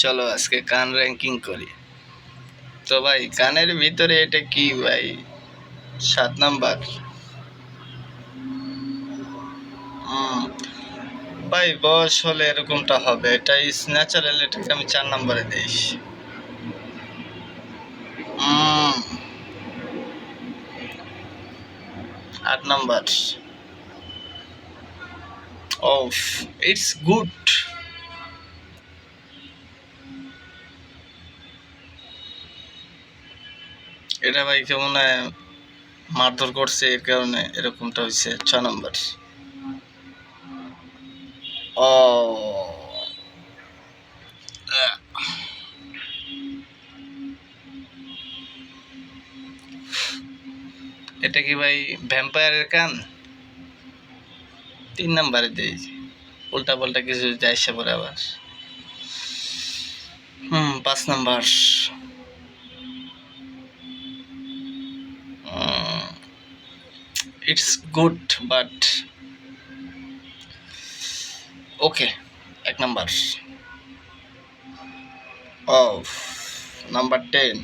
চলো আজকে কান র্যাঙ্কিং করি। তো ভাই কানের ভিতরে এটা কি ভাই? 7 নাম্বার। ভাই বয়স হলে এরকমটা হবে, এটা ইজ ন্যাচারাল, এটাকে আমি 4 নাম্বারে দিই। 8 নাম্বার। Of, it's good. এটা ভাই কেমন মারধর করছে, এর কারণে এরকমটা হয়েছে। 6 নাম্বার। ও এটা কি ভাই ভ্যাম্পায়ারের কান? 3 নাম্বারে দেই। উল্টা পাল্টা কিছু যায় সে পরে আবার। 5 number. It's good but okay. 1 number. Of, number 10।